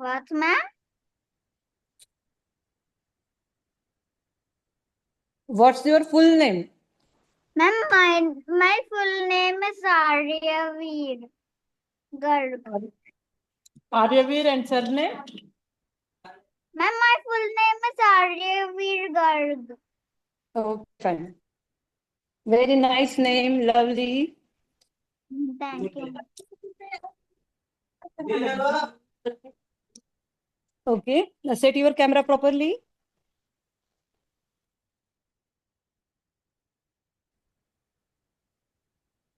What, ma'am? What's your full name? Ma'am, my full name is Aryaveer Garg. Aryavir and surname? Ma'am, my full name is Aryaveer Garg. Okay, fine. Very nice name, lovely. Thank you. Okay, now set your camera properly.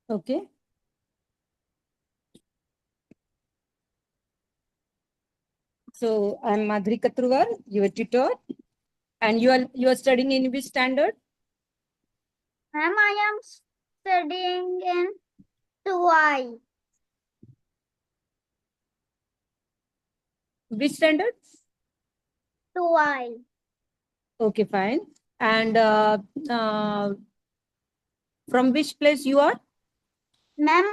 Okay. So I'm Madhuri Katruwar, your tutor, and you are studying in which standard? Ma'am, I am studying in 2I. Which standard? 2I. Okay, fine. And from which place you are? Ma'am,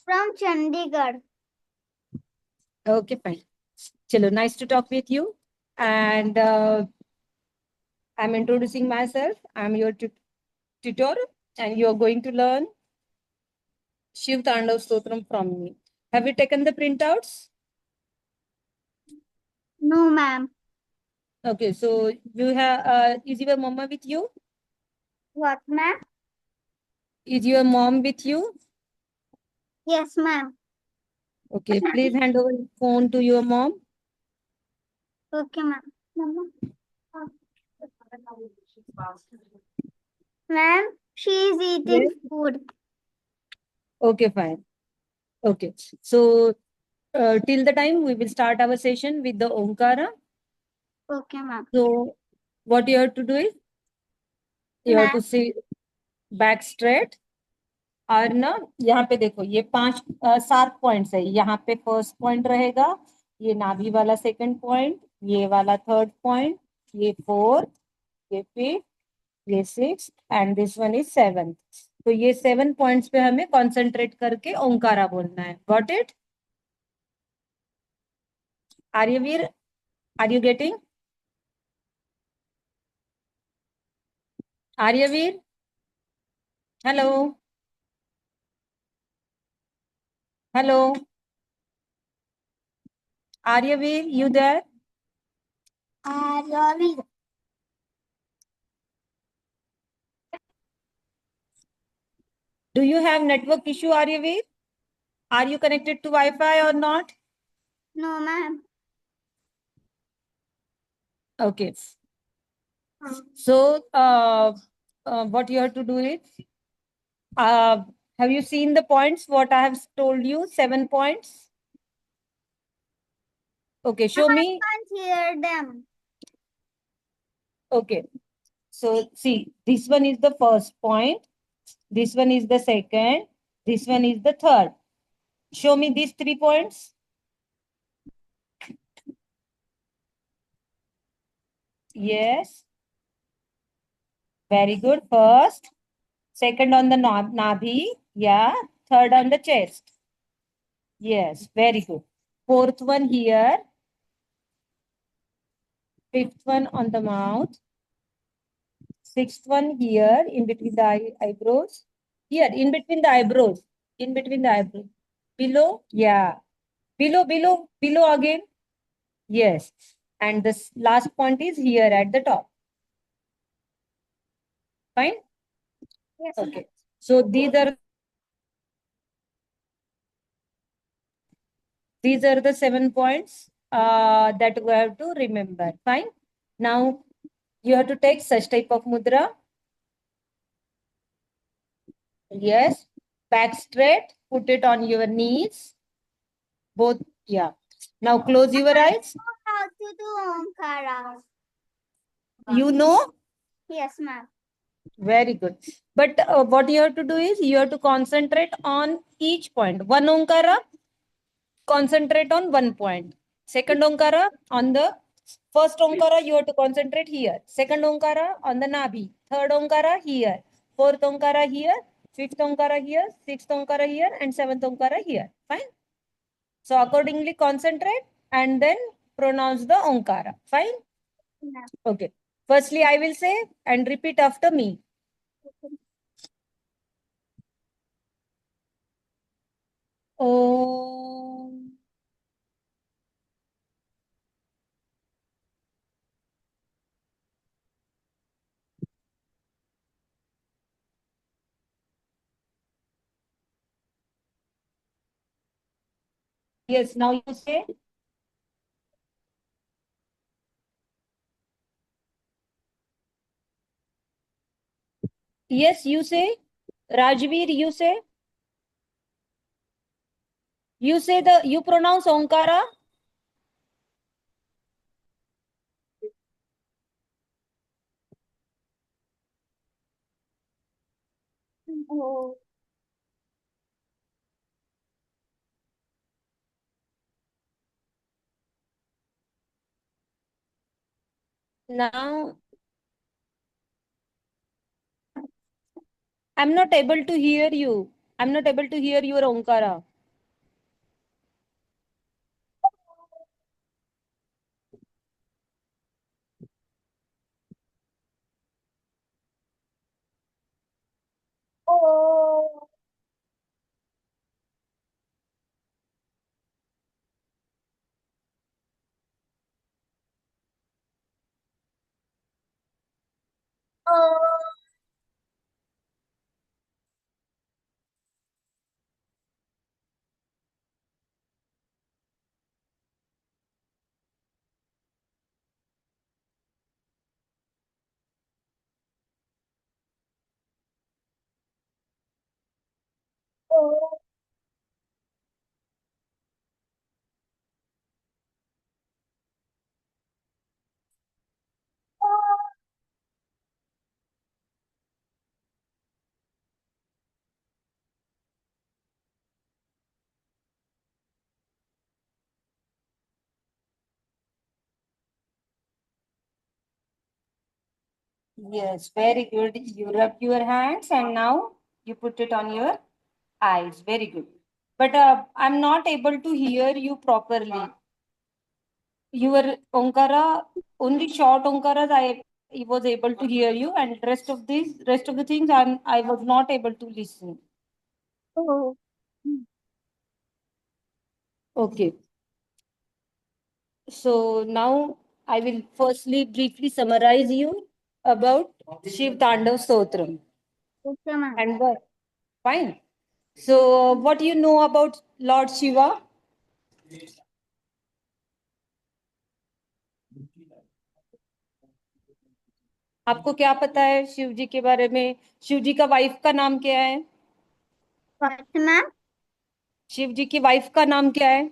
from Chandigarh. Okay, fine. Chalo, nice to talk with you. And I'm introducing myself. I'm your tutor, and you're going to learn Shiv Tandav Stotram from me. Have you taken the printouts? No, ma'am. Okay, so you have, is your mama with you? What, ma'am? Is your mom with you? Yes, ma'am. Okay, please hand over the phone to your mom. Okay, ma'am. Ma'am, she is eating Yes. food. Okay, fine. Okay, so till the time we will start our session with the Omkara. Okay, ma'am. So what you have to do is you have to see back straight. और ना यहाँ पे देखो ये 7 points है। यहाँ पे first point रहेगा, ये नाभि वाला सेकंड पॉइंट, ये वाला थर्ड पॉइंट, ये फोर्थ, ये फिफ्थ, ये six and this one is 7th। तो ये 7 पॉइंट्स पे हमें कंसंट्रेट करके ओंकारा बोलना है। Got it? Aryaveer, are you getting? Aryaveer, hello hello, Aryaveer, you there? Aryaveer. Do you have network issue, Aryaveer? Are you connected to Wi-Fi or not? No, ma'am. Okay. So, what you have to do is, uh, have you seen the points? What I have told you, 7 points. Okay, show me. I can't hear them. Okay. So, see, this one is the first point. This one is the second. This one is the third. Show me these 3 points. Yes. Very good. First. Second on the Nabhi. Yeah. Third on the chest. Yes. Very good. Fourth one here. Fifth one on the mouth. Sixth one here in between the eyebrows. Here in between the eyebrows. In between the eyebrows. Below. Yeah. Below again. Yes. And this last point is here at the top. Fine? Yes, okay. So these are the 7 points that we have to remember. Fine. Now you have to take such type of mudra. Yes. Back straight. Put it on your knees. Both. Yeah. Now close your eyes. How to do Omkara? You know? Yes, ma'am. Very good. But what you have to do is you have to concentrate on each point. One Omkara, concentrate on one point. Second Omkara on the first Omkara, you have to concentrate here. Second Omkara on the Nabhi. Third Omkara here. Fourth Omkara here. Fifth Omkara here. Sixth Omkara here. And seventh Omkara here. Fine. So accordingly concentrate and then pronounce the Onkara. Fine? Ma'am. Okay. Firstly, I will say and repeat after me. Om. Yes, now you say. Yes, you say. Rajveer, you say. You pronounce Onkara. Oh. Now, I'm not able to hear you. I'm not able to hear your Onkara. Oh. Oh. Oh. Yes, very good. You rub your hands and now you put it on your eyes. Very good. But I'm not able to hear you properly. Your Onkara, only short Onkaras I was able to hear you, and rest of the things I was not able to listen. Oh. Okay. So now I will firstly briefly summarize you about Shiv Tandav Stotram. Okay, ma'am. And what? Fine. So what do you know about Lord Shiva? आपको क्या पता है शिव जी के बारे में? शिव जी का wife का नाम क्या है? What, ma'am? शिव जी की वाइफ का नाम क्या है?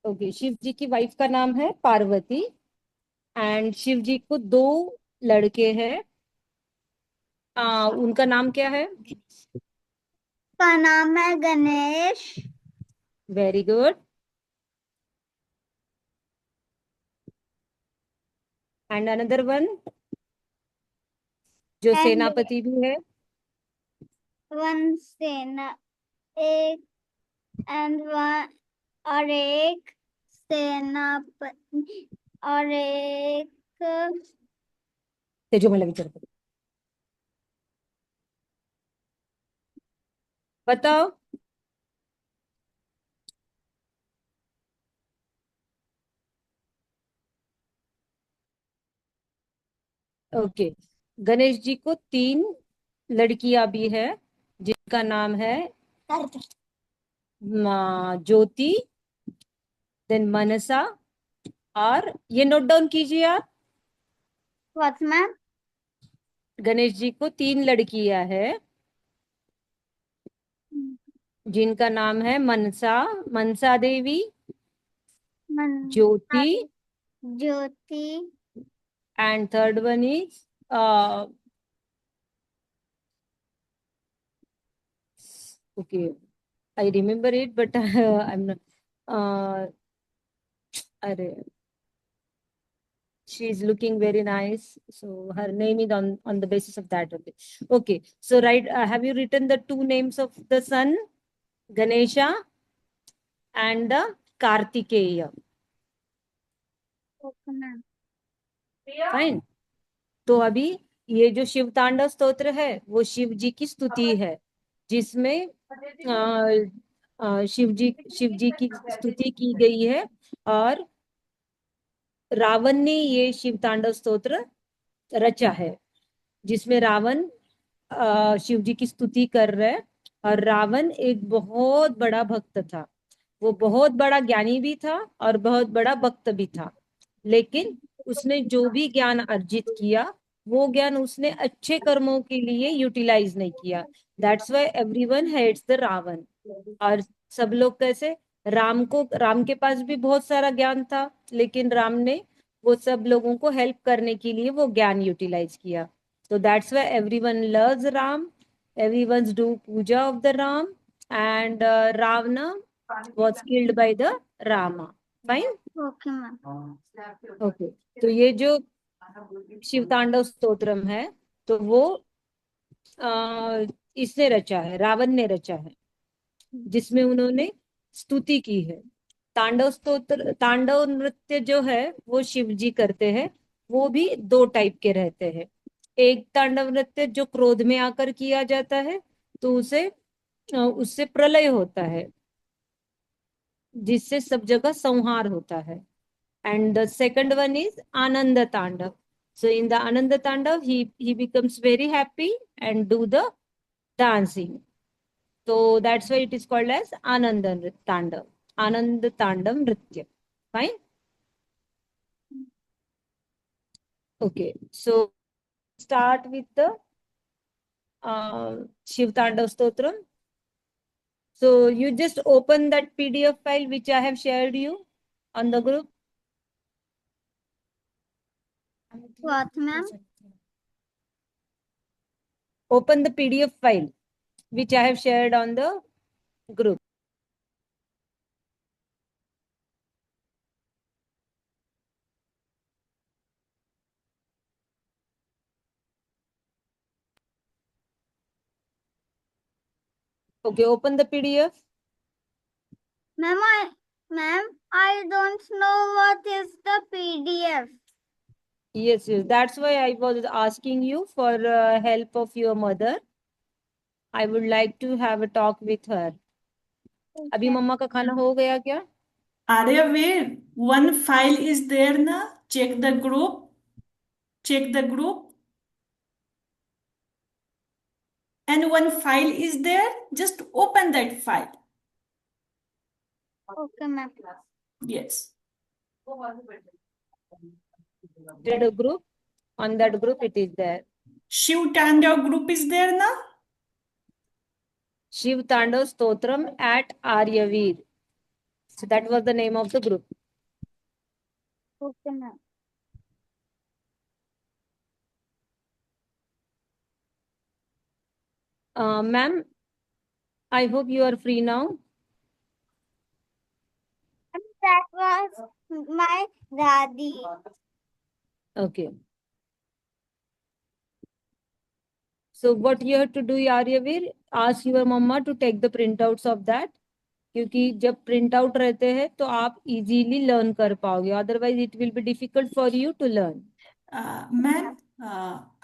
ओके, शिव जी की वाइफ का नाम है पार्वती। एंड शिव जी को दो लड़के हैं। उनका नाम क्या है? का नाम है Ganesh. Very good. And another one जो एंड सेनापति भी है। वन सेना एक एंड वन और एक सेनापति और एक तेजोमल विचार बताओ। ओके, गणेश जी को तीन लड़कियां भी है जिनका नाम है ज्योति, देन मनसा, और ये नोट डाउन कीजिए आप। What ma'am? गणेश जी को तीन लड़कियां है जिनका नाम है मनसा, Mansa Devi, Man Jyoti, Jyoti and third one is okay, I remember it but I am not. अरे She is looking very nice. So her name is on the basis of that only. Okay. So right, have you written the two names of the sun, Ganesha and Kartikeya? Okay, ma'am. Fine. तो अभी ये जो शिव तांडव स्तोत्र है वो शिव जी की स्तुति है, जिसमें शिव जी की स्तुति की गई है। और रावण ने ये शिव तांडव स्तोत्र रचा है, जिसमें रावण शिव जी की स्तुति कर रहे हैं। और रावण एक बहुत बड़ा भक्त था, वो बहुत बड़ा ज्ञानी भी था और बहुत बड़ा भक्त भी था। लेकिन उसने जो भी ज्ञान अर्जित किया, वो ज्ञान उसने अच्छे कर्मों के लिए यूटिलाइज नहीं किया। That's why everyone hates the Ravana. और सब लोग कैसे, राम के पास भी बहुत सारा ज्ञान था, लेकिन राम ने वो सब लोगों को हेल्प करने के लिए वो ज्ञान यूटिलाइज किया। So that's why everyone loves Ram, everyone's do puja of the Ram, and Ravana was killed by the Rama. Fine? Okay, ma'am. Okay. तो ये जो शिव तांडव स्तोत्रम है, तो वो इसने रचा है, रावण ने रचा है, जिसमें उन्होंने स्तुति की है। तांडव स्तोत्र, तांडव नृत्य जो है वो शिव जी करते हैं। वो भी दो टाइप के रहते हैं। एक तांडव नृत्य जो क्रोध में आकर किया जाता है, तो उससे प्रलय होता है, जिससे सब जगह संहार होता है। And the second one is Anand Tandav. So in the आनंद तांडव he becomes very happy and do the dancing. So that's why it is called as Ananda Tandav. Ananda Tandav Nritya. Fine? Okay. So start with the Shiv Tandav Stotram. So you just open that PDF file which I have shared you on the group. What, ma'am? Open the PDF file which I have shared on the group. Okay, open the PDF. Ma'am, I don't know what is the PDF. Yes, that's why I was asking you for help of your mother. I would like to have a talk with her. अभी Okay. मम्मा का खाना हो गया क्या? Aryavir, one file is there na? Check the group. Check the group. And one file is there. Just open that file. Okay, ma'am. Yes. The group, on that group it is there. Shiv Tandav group is there na? Shiv Tandav Stotram at Aryavir. So that was the name of the group. Okay, ma'am. Ma'am, I hope you are free now. That was my daddy. Okay. So what you have to do, Aryavir, ask your mama to take the printouts of that. क्योंकि जब print out रहते हैं तो आप easily learn कर पाओगे, otherwise it will be difficult for you to learn. Ma'am,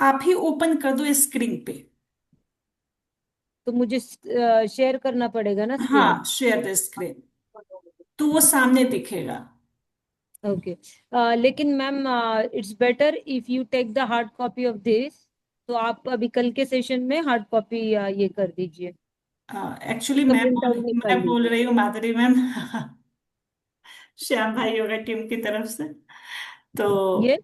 आप ही ओपन कर दो स्क्रीन पे। तो मुझे शेयर करना पड़ेगा ना स्क्रीन? हाँ, शेयर द स्क्रीन, तो वो सामने दिखेगा। ओके। लेकिन ma'am, it's better if you take the hard copy of this. तो आप अभी कल के सेशन में हार्ड कॉपी ये कर दीजिए, एक्चुअली उसका प्रिंट आउट निकाल मैं बोल लीजिए। रही हूँ माधुरी मैम, श्याम भाई योगा टीम की तरफ से। तो ये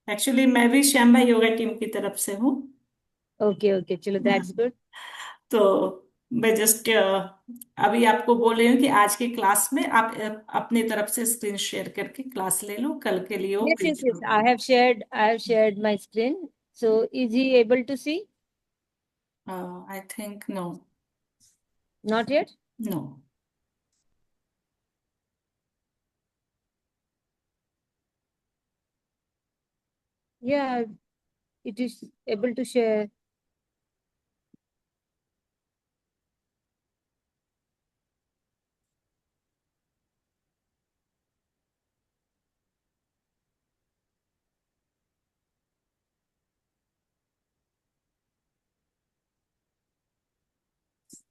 एक्चुअली मैं भी श्याम भाई योगा टीम की तरफ से हूँ। ओके ओके, चलो दैट्स गुड। तो मैं जस्ट अभी आपको बोल रही हूँ कि आज की क्लास में आप अपनी तरफ से स्क्रीन शेयर करके क्लास ले लो, कल के लिए वो Yes, yes, print yes. I have shared my screen. So is he able to see? I think no. Not yet? No. Yeah, it is able to share.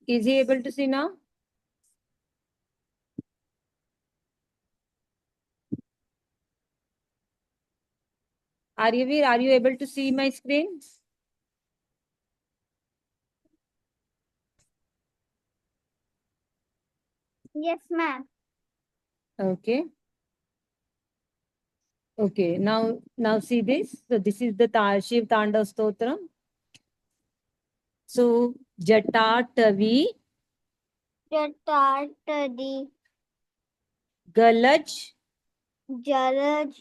Is he able to see now? Aryavir, are you able to see my screen? Yes, ma'am. Okay. Okay. Now see this. So this is the Shiv Tandav Stotram. So Jatatavi, Jatatadi, Galaj, Jalaj,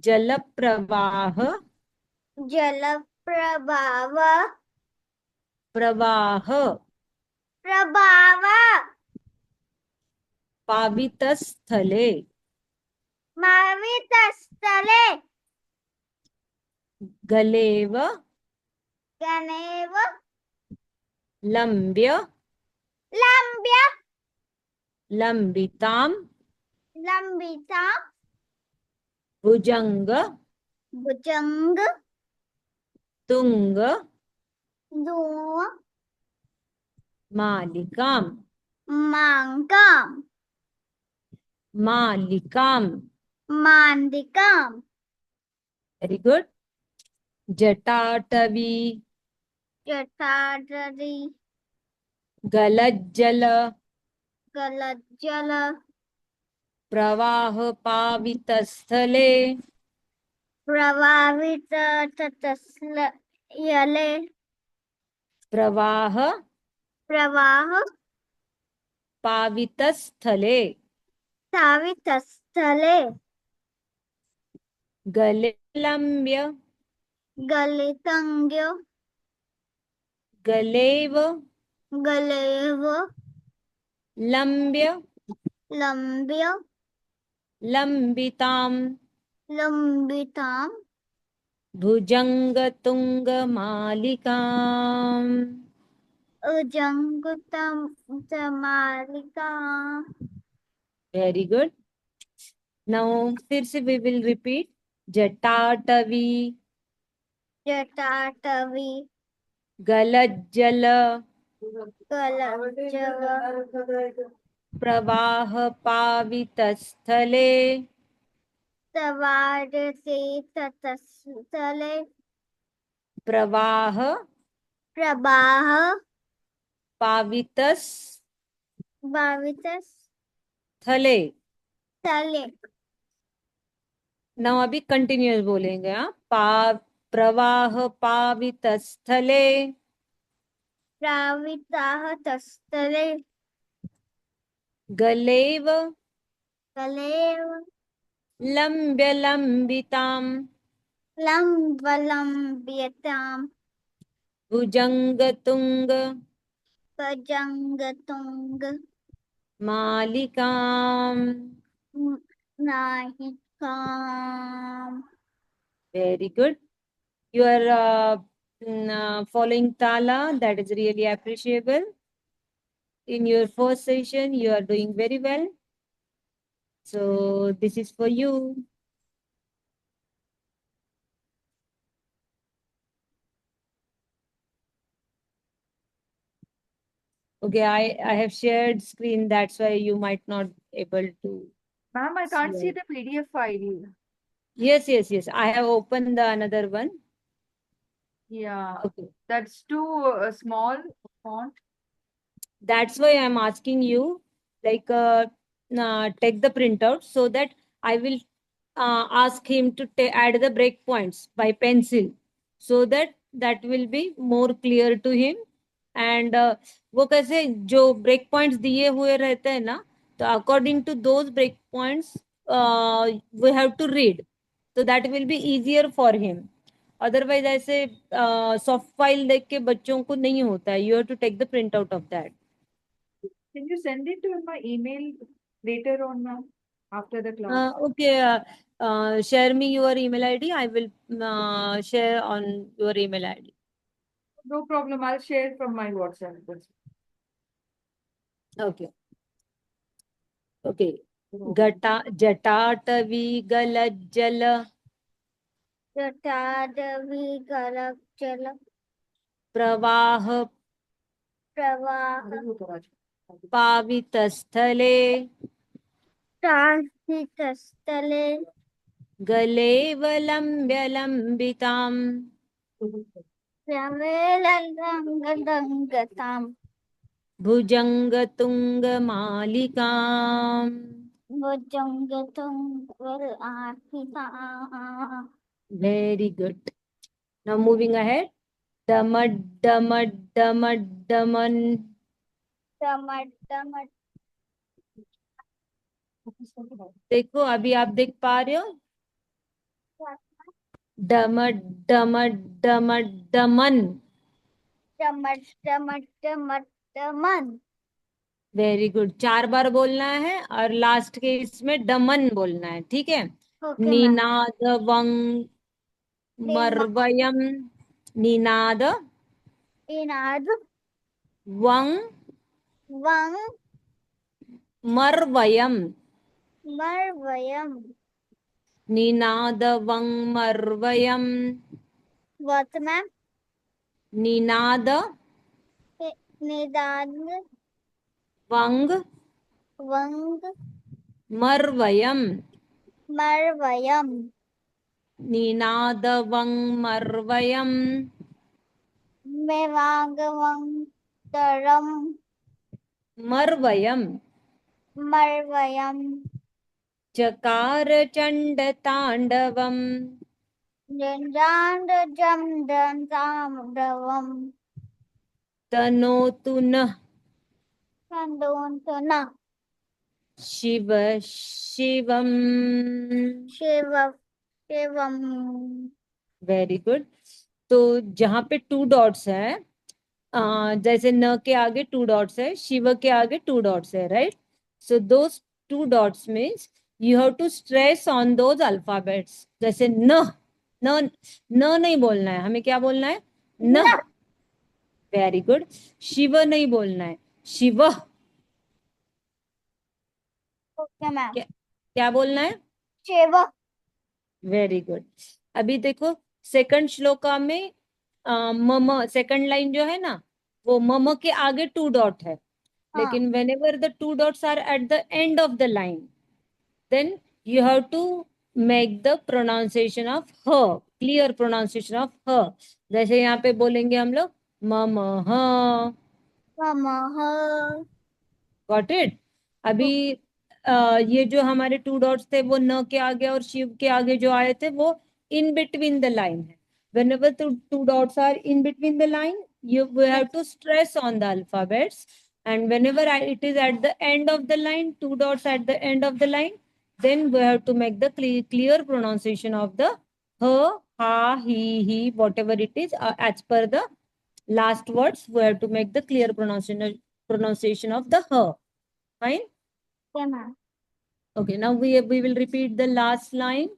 Jalapravaha, Jalaprabhava, Pravaha, Prabhava, Pavitasthale, Mavitastale, Galeva, Ganeva, Lambya, Lambya, Lambitam, Lambita, Bhujanga, Bhujang, Tunga, Dua, Malikam, Mangam, Malikam. Mandikam, Very good. Jatatavi, Jatadari, Galajjala, Galajala, Pravaha Pavitasthale, Pravavita Tatasla Yale, Pravaha Pravaha, Pavitasthale, Savitastale, Gale Lambya, Galitangyo, Galeva, Galevo, Lambya, Lambyo, Lambitam, Lambitam, Bhujanga Tunga Malikam. Ujangutam Tamalika, Very good. Now, फिर से we will repeat. Jatatavi, Jatatavi, Galajjala, Galajava, Pravaha Pavitasthale, Savadati Tatasale, Pravaha Prabaha, Pavitasthale. Bhavitas, Tale, Now अभी continuous बोलेंगे हाँ. प्रवाह पावितस्थले, Pravitaha Tastale, गलेव Galev, लंब्य लंबिताम, Lambalambiatam, Bhujang Tung Pajangatung, मालिकाम. Nahikam. Very good. You are following Tala. That is really appreciable. In your first session, you are doing very well. So this is for you. Okay, I have shared screen. That's why you might not able to Ma'am, I can't see see. the PDF file. Yes. I have opened the another one. Yeah, Okay. that's too small font. That's why I'm asking you, like, take the printout so that I will ask him to add the breakpoints by pencil, so that that will be more clear to him. And वो कैसे जो break points दिए हुए रहते हैं ना, तो according to those break points we have to read, तो that will be easier for him. Otherwise ऐसे सॉफ्ट फाइल देख के बच्चों को नहीं होता है. You have to take the print out of that. Can you send it to my email later on, ma'am, after the class? Okay. share me your email ID. I will share on your email ID. No problem. I'll share from my WhatsApp. Okay. Okay. जटाटवी गलज्जल जटाटवी गलज्जल प्रवाह प्रवाह पावितस्थले ताहितस्थले गलेवलम्ब्य लम्बिताम् रमेलङ्गदङ्गताम् भुजङ्गतुङ्गमालिकाम्. भुजङ्गतुङ्गर्आर्पिता Very good. Now moving ahead. Damad damad damad daman. टमटमट देखो अभी आप देख पा रहे हो डमड डमड डमड दमन. टमट टमट टमट टमन वेरी गुड. 4 बार बोलना है और लास्ट के इसमें दमन बोलना है. ठीक है. Okay ma'am Ninad वंग मर्वयम. Ninad इनाद वंग वंग मर्वयम. मर्वयम Ninad वंग मर्वयम. what ma'am Ninad निदान वंग वंग मर्वयम. मर्वयम निनाद वंग मर्वयम. मेवांग वंग तरम मर्वयम. मर्वयम चकार चंड तांडवम. जंजांड जम दंतामडवम तनोतु नः कंदोंतना शिव शिवम. शिव शिवम वेरी गुड. तो जहाँ पे 2 डॉट्स है जैसे न के आगे 2 डॉट्स है, शिव के आगे 2 डॉट्स है, right. So those 2 dots means you have to stress on those alphabets. जैसे न न न नहीं बोलना है हमें. क्या बोलना है? न. न वेरी गुड. शिव नहीं बोलना है. शिव. ओके मैम क्या क्या बोलना है? Shiv very good. अभी देखो सेकंड श्लोका में मम सेकंड लाइन जो है ना वो मम के आगे 2 डॉट है. हाँ लेकिन whenever the 2 dots are at the end of the line, then you have to make the pronunciation of ह, clear pronunciation of ह. जैसे यहाँ पे बोलेंगे हम लोग मम ह. मम गॉट इट. अभी ये जो हमारे 2 डॉट्स थे वो न के आगे और शिव के आगे जो आए थे वो इन बिटवीन द लाइन है. whenever the 2 dots are in between the line, we have to stress on the alphabets. And whenever it is at the end of the line, 2 dots at the end of the line, then we have to make the clear pronunciation of the ha, ha, he, whatever it is. As per the last words, we have to make the clear pronunciation of the ha. Fine. Okay ma'am Okay, now we will repeat the last line.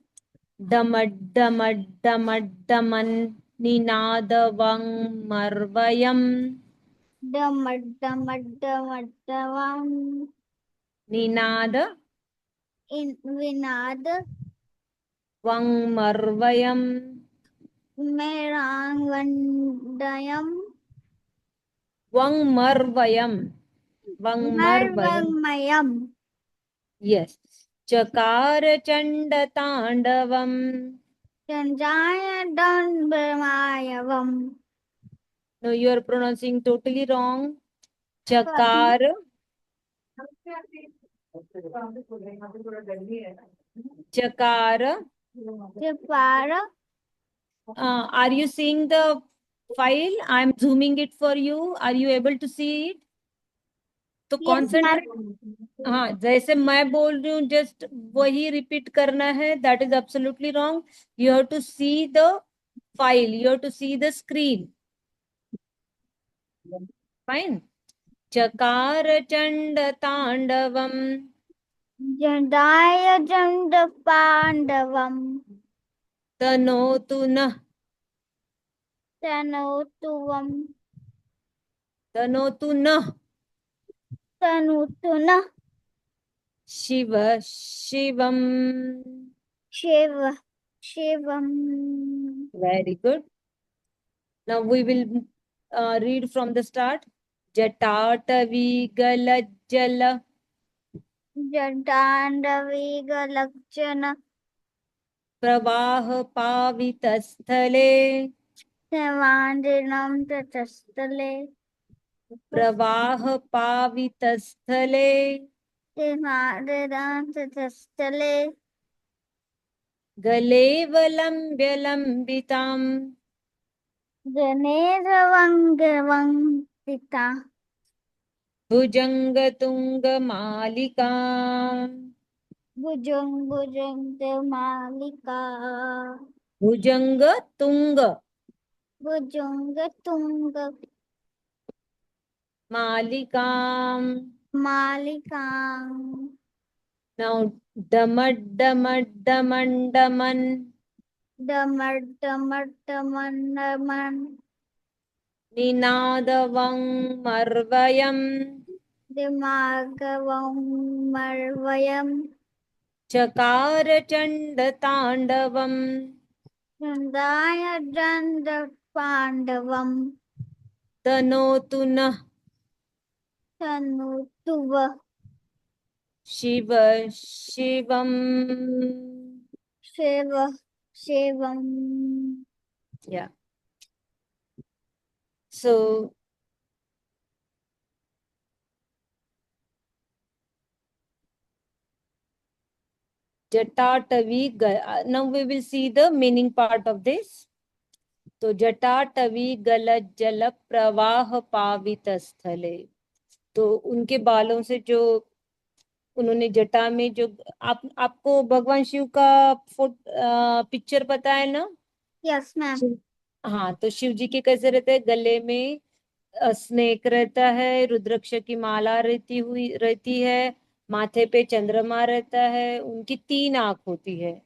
Damad damad damad daman ninadavang marvayam. डमट डमट डमट डवम Ninada इन विनाद vang marvayam. मेरांगवंडयम Vang marvayam. Vang marvayam. मर्वमयम Yes. Chakar chanda tandavam. संजाय दंडमायवम No, you are pronouncing totally wrong. Chakar. Chakar. कृपार Are you seeing the file? I'm zooming it for you. Are you able to see it? तो Yes, concentrate. हाँ जैसे मैं बोल रही हूँ जस्ट वही रिपीट करना है. That is absolutely wrong. You have to see the file. You have to see the screen. Fine. चकार चंड तांडवम. जडाय जंड पांडवम तनोतु नः तनोतुवम तनोतु नः तनुतु न शिव शिवम। शिव शिवम। Very good. Now we will read from the start. Jataatavi galajjala जटांडवी गलक्षण प्रवाह पावितस्थले सेवांडिनम ततस्थले प्रवाह पावितस्थले सेवांडिनम ततस्थले गलेवलम्ब्य लम्बिताम् जनेरवंगवंदिता भुजङ्गतुङ्गमालिकाम् भुजंग भुजंग मालिका भुजङ्गतुङ्ग भुजंग तुंग मालिकाम्। मालिका Now डमड्डमड्डमण्डमन् डमर डमर डमन निनादवं मर्वयम् दिमागवं मर्वयं चकार चण्डताण्डवम् नन्दाय दण्ड पाण्डवं तनोतु नः तनुतुव शिव शिवम्। शिव शिवं। Yeah. So Jatatavi, now we will see the meaning part of this. तो जटाटवी गलज्जल प्रवाह पावित स्थले, तो उनके बालों से जो उन्होंने जटा में जो आपको भगवान शिव का पिक्चर पता है ना? Yes ma'am. हाँ, तो शिव जी के कैसे रहते हैं? गले में स्नेक रहता है, रुद्राक्ष की माला रहती है, माथे पे चंद्रमा रहता है, उनकी 3 आंख होती है।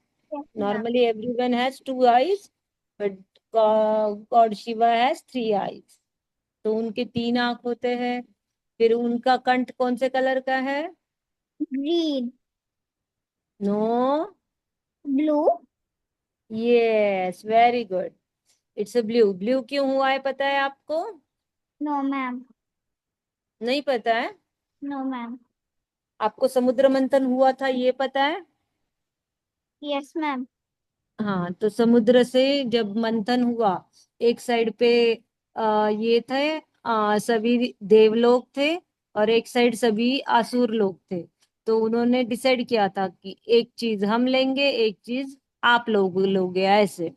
Normally everyone has 2 eyes, but God Shiva has 3 eyes. तो उनके 3 आंख होते हैं। फिर उनका कंठ कौन से कलर का है? Green no, blue yes, very good, it's a blue. Blue क्यों हुआ है पता है आपको? No ma'am. नहीं पता है? No ma'am. आपको समुद्र मंथन हुआ था ये पता है? Yes ma'am. हाँ, तो समुद्र से जब मंथन हुआ, एक साइड पे ये थे, सभी देवलोक थे और एक साइड सभी आसुर लोग थे। तो उन्होंने डिसाइड किया था कि एक चीज हम लेंगे, एक चीज आप लोग लोगे, ऐसे।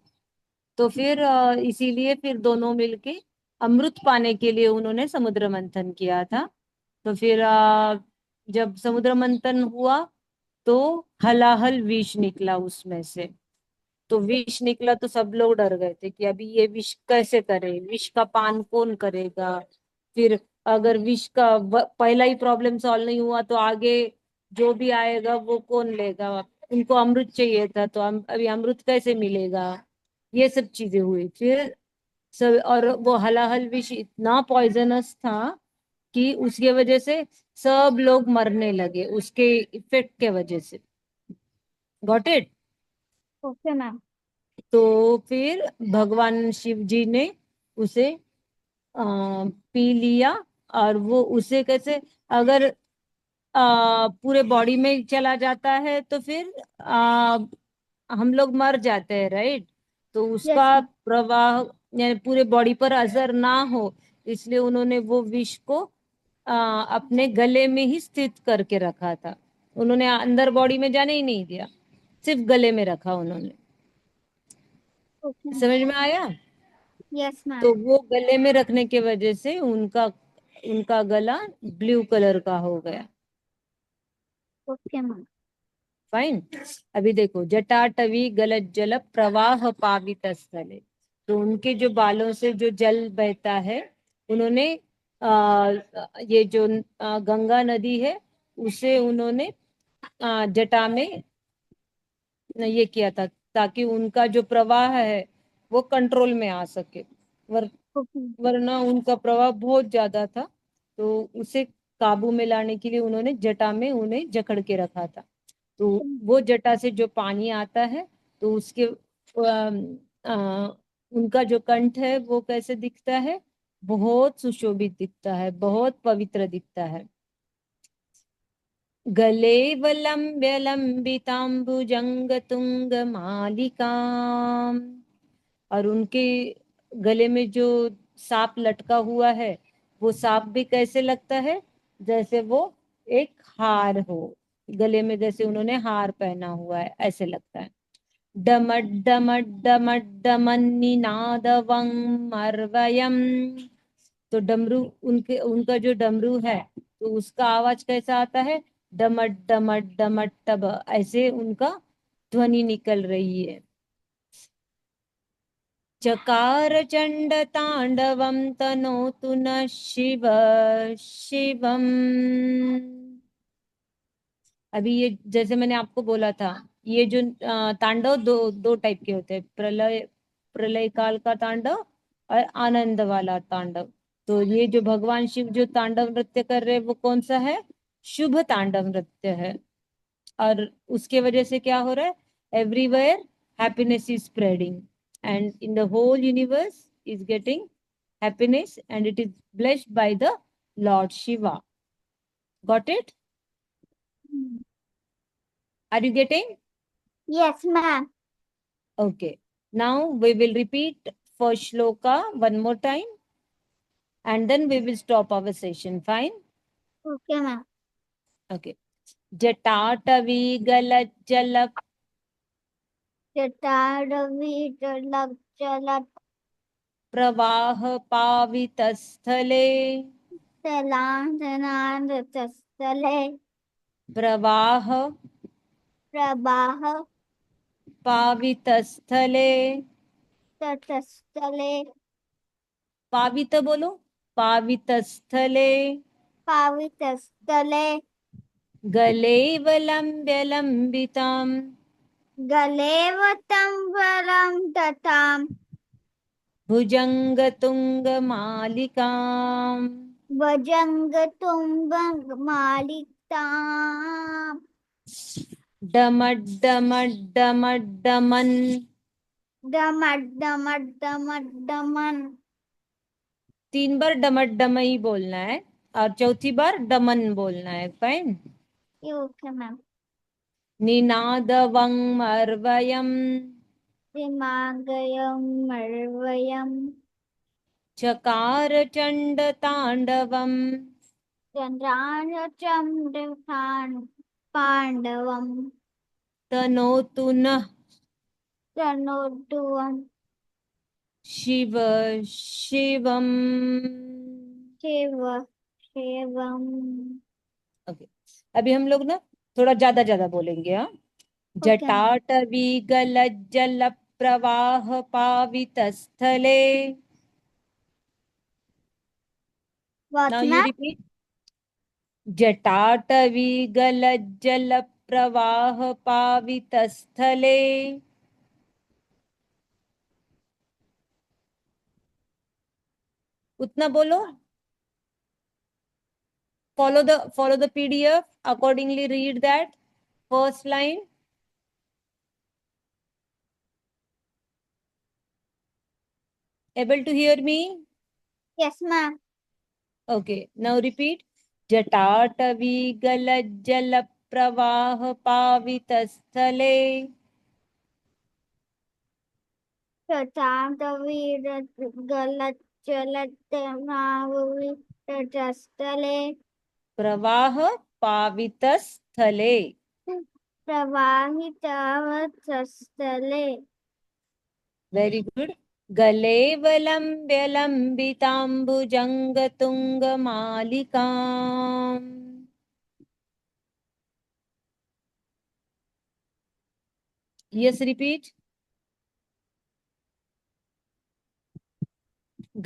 तो फिर इसीलिए फिर दोनों मिलके अमृत पाने के लिए उन्होंने समुद्र मंथन किया था। तो फिर जब समुद्र मंथन हुआ तो हलाहल विष निकला उसमें से। तो विष निकला तो सब लोग डर गए थे कि अभी ये विष कैसे करे, विष का पान कौन करेगा। फिर अगर विष का पहला ही प्रॉब्लम सॉल्व नहीं हुआ तो आगे जो भी आएगा वो कौन लेगा। उनको अमृत चाहिए था, तो अभी अमृत कैसे मिलेगा, ये सब चीजें हुई। फिर सब, और वो हलाहल विष इतना पॉइजनस था कि उसके वजह से सब लोग मरने लगे, उसके इफेक्ट के वजह से। Got it? Okay ma'am. तो फिर भगवान शिव जी ने उसे पी लिया। और वो उसे कैसे, अगर पूरे बॉडी में चला जाता है तो फिर हम लोग मर जाते हैं, राइट? तो यस उसका मैम। प्रवाह यानी पूरे बॉडी पर असर ना हो, इसलिए उन्होंने वो विष को अपने गले में ही स्थित करके रखा था। उन्होंने अंदर बॉडी में जाने ही नहीं दिया, सिर्फ गले में रखा उन्होंने। Okay ma'am. समझ में आया? Yes ma'am. तो वो गले में रखने के वजह से उनका उनका गला ब्लू कलर का हो गया। Okay ma'am. फाइन। अभी देखो, जटाटवी गलज्जल प्रवाह पावित स्थले, तो उनके जो बालों से जो जल बहता है, उन्होंने ये जो गंगा नदी है उसे उन्होंने जटा में ये किया था, ताकि उनका जो प्रवाह है वो कंट्रोल में आ सके। Okay. वरना उनका प्रवाह बहुत ज्यादा था, तो उसे काबू में लाने के लिए उन्होंने जटा में उन्हें जकड़ के रखा था। तो वो जटा से जो पानी आता है, तो उसके उनका जो कंठ है वो कैसे दिखता है, बहुत सुशोभित दिखता है, बहुत पवित्र दिखता है। गले वलंब्य लंबितांबुजंग तुंग मालिकाम, और उनके गले में जो सांप लटका हुआ है, वो सांप भी कैसे लगता है, जैसे वो एक हार हो, गले में जैसे उन्होंने हार पहना हुआ है ऐसे लगता है। डमट डमट डमट डमन्निनादवं मर्वयम, तो डमरू, उनका जो डमरू है तो उसका आवाज कैसा आता है, डमट डमट डमट टब, ऐसे उनका ध्वनि निकल रही है। चकार चंड तांडवम तनोतु न शिव शिवम। अभी ये जैसे मैंने आपको बोला था, ये जो तांडव दो दो टाइप के होते हैं, प्रलय प्रलय काल का तांडव और आनंद वाला तांडव। तो ये जो भगवान शिव जो तांडव नृत्य कर रहे हैं वो कौन सा है, शुभ तांडव नृत्य है। और उसके वजह से क्या हो रहा है, everywhere happiness is spreading and in the whole universe is getting happiness and it is blessed by the Lord Shiva. Got it? Are you getting? Yes, ma'am. Okay. Now we will repeat first shloka one more time and then we will stop our session. Fine? Okay, ma'am. Okay. Jatatavi galajjala चटारवी चलक चलत प्रवाह पावितस्थले स्थले प्रवाह प्रवाह पावितस्थले, तटस्थले पावित बोलो, पावितस्थले पावितस्थले गलेवलंब्य लंबिताम गलेवतंबरं तताम भुजंगतुंगमालिकाम् भजंग तुम्बंग मालिकताम डमड्डमड्डमड्डमन्, डमट डमट डमट demon 3 बार डमड्डम ही बोलना है और चौथी बार डमन बोलना है। फाइन? ओके मैम निनादवं मर्वयम् दिमागयं मर्वयं चकार चंड तांडवम् चंद्रान पांडवं तनोतु नः तनोतुवं शिव शिवम्। शिव शिवम ओके, अभी हम लोग ना थोड़ा ज्यादा ज्यादा बोलेंगे। हाँ, ओके मैम जटाटवी गलज्जल प्रवाह पावितस्थले। What now you ma'am repeat, जटाटवी गलज्जल प्रवाह पावितस्थले उतना बोलो। follow the PDF, accordingly read that first line. Able to hear me? Yes ma'am Okay, now repeat. जटाटवी गलज्जल प्रवाह पावितस्थले प्रतापवीर गलत चलत महावीर तटस्थले प्रवाह पावितस्थले। प्रवाहितवत्स्थले वेरी गुड। गलेवलंब्य लंबितांबुजंग तुंग मालिकाम्। Yes, repeat.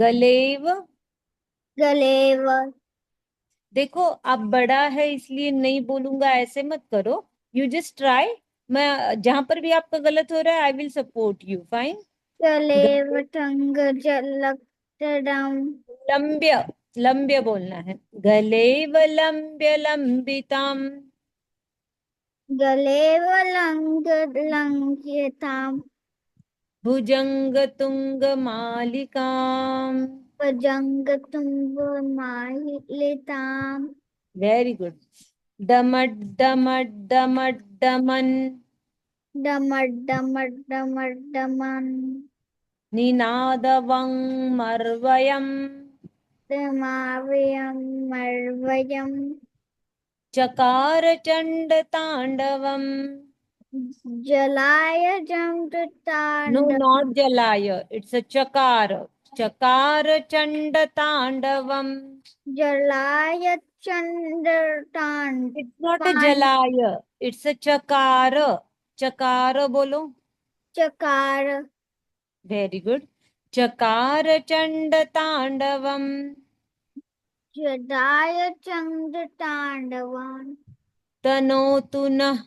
गलेव गलेव देखो अब बड़ा है इसलिए नहीं बोलूंगा, ऐसे मत करो। You just try. मैं जहां पर भी आपका गलत हो रहा है, I will support you. Fine. जलेव टंग जलक्तडम लंब्य, लंब्य बोलना है। गलेव लंब्य लंबिताम। गलेव लंग लंघ्यताम भुजंग तुंग मालिकाम। भुजंग तुंग मालिताम वेरी गुड। डमट डमट डमट डमन। डमट डमट डमट डमन निनादवं मर्वयम्। दमावयम मर्वयम चकार चंड तांडवम्। जलाय नो जंतुतांड नॉट जलाय, इट्स अ चकार। चकार चंड तांडवम्। जलाय चंद्रतांड इट्स नॉट अ जलाय, इट्स अ चकार। चकार बोलो। चकार वेरी गुड। चकार चंड तांडवम्। जलाय चंद्रतांडवान तनोतु नः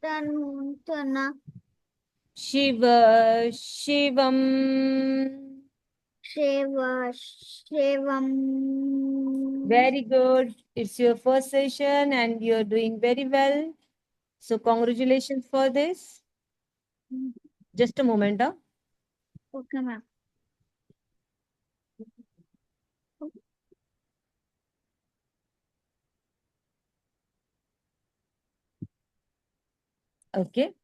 तनुतना शिव शिवम्। शिव शिवम Very good. It's your first session and you're doing very well. So congratulations for this. Just a moment. Huh? Okay ma'am Okay.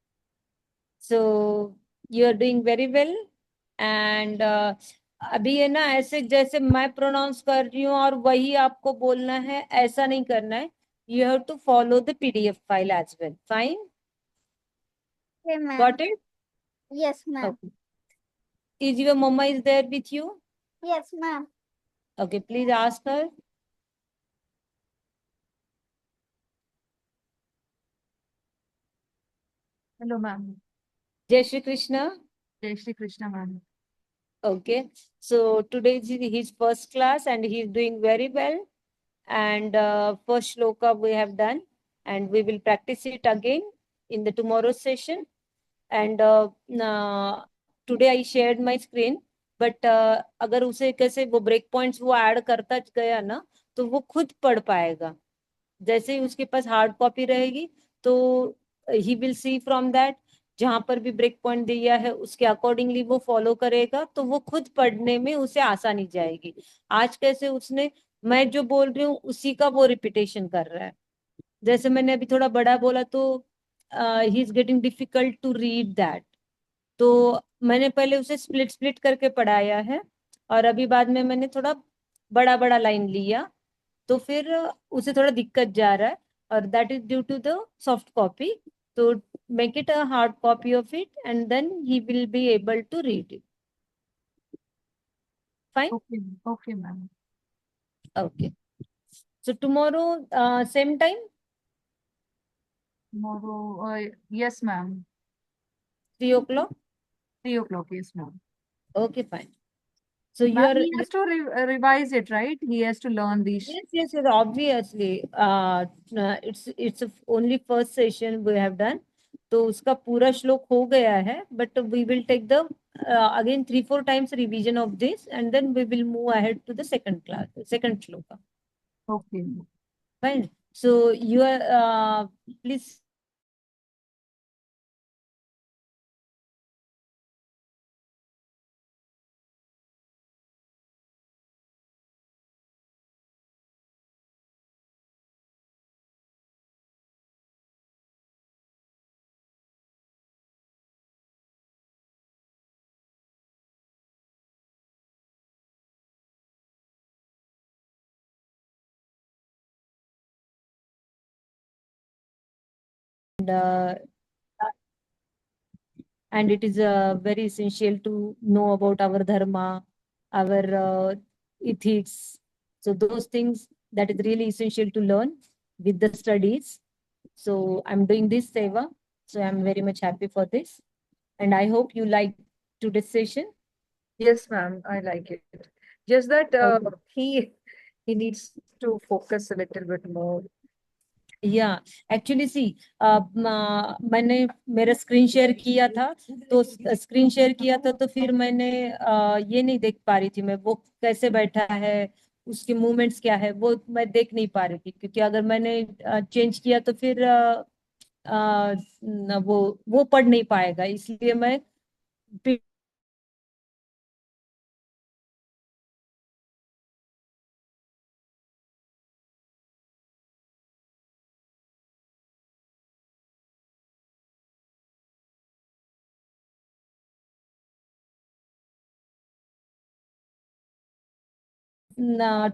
So you're doing very well. And अभी है ना, ऐसे जैसे मैं प्रोनाउंस कर रही हूँ और वही आपको बोलना है, ऐसा नहीं करना है. You have to follow the PDF file as well. Fine. Okay ma'am Got it? Yes ma'am Okay. Is your mama is there with you? Yes ma'am Okay, please ask her. Hello, ma'am. Jai Shri Krishna. Jai Shri Krishna, ma'am. Okay, so today is his first class and he is doing very well. And first shloka we have done, and we will practice it again in the tomorrow's session. And today I shared my screen, but अगर उसे कैसे वो break points वो add करता गया ना, तो वो खुद पढ़ पाएगा. जैसे ही उसके पास हार्ड कॉपी रहेगी तो he will see from that, जहां पर भी ब्रेक पॉइंट दिया है उसके अकॉर्डिंगली वो फॉलो करेगा, तो वो खुद पढ़ने में उसे आसानी जाएगी. आज कैसे उसने, मैं जो बोल रही हूँ उसी का वो रिपीटेशन कर रहा है. जैसे मैंने अभी थोड़ा बड़ा बोला तो he is getting difficult to read that. तो मैंने पहले उसे स्प्लिट स्प्लिट करके पढ़ाया है, और अभी बाद में मैंने थोड़ा बड़ा बड़ा लाइन लिया, तो फिर उसे थोड़ा दिक्कत जा रहा है, और that is due to the soft copy. तो make it a hard copy of it and then he will be able to read it. Fine. Okay, okay, ma'am. Okay. So tomorrow, same time, Tomorrow, yes, ma'am. 3 o'clock. 3 o'clock, yes, ma'am. Okay, fine. So you Ma'am, are, he has to revise it, right? He has to learn these. yes, obviously. It's only first session we have done. तो उसका पूरा श्लोक हो गया है, but we will take the again 3-4 times revision of this, and then we will move ahead to the second class, second shloka. Okay. Fine. So you are please. uh, and it is very essential to know about our dharma, our ethics. So those things that is really essential to learn with the studies. So I'm doing this seva, so I'm very much happy for this, and I hope you like today's session. Yes, ma'am, I like it. Just that Okay. He needs to focus a little bit more. या actually see मैंने मेरा screen share किया था, तो screen share किया था तो फिर मैंने ये नहीं देख पा रही थी मैं, वो कैसे बैठा है, उसके मूवमेंट्स क्या है वो मैं देख नहीं पा रही थी, क्योंकि अगर मैंने चेंज किया तो फिर वो पढ़ नहीं पाएगा, इसलिए मैं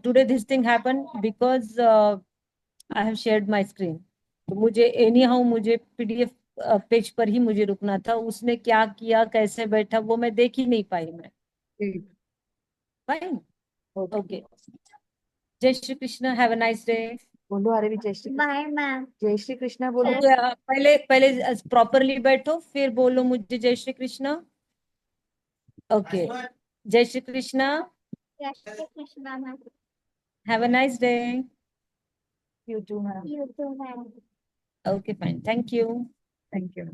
today this thing happen because I have shared my screen. तो मुझे एनी हाउ मुझे पीडीएफ पेज पर ही मुझे रुकना था, उसने क्या किया कैसे बैठा वो मैं देख ही नहीं पाई मैं। ठीक, फाइन, okay. ओके। जय Shri Krishna, have a nice day. बोलो अरे भी जय श्री कृष्ण। Bye, ma'am. जय श्री कृष्ण बोलो। पहले पहले प्रॉपरली बैठो फिर बोलो मुझे जय श्री कृष्ण। ओके, जय Shri Krishna, Yes, Krishna, ma'am. Have a nice day. You too, ma'am. You too, ma'am. Okay fine, thank you. Thank you.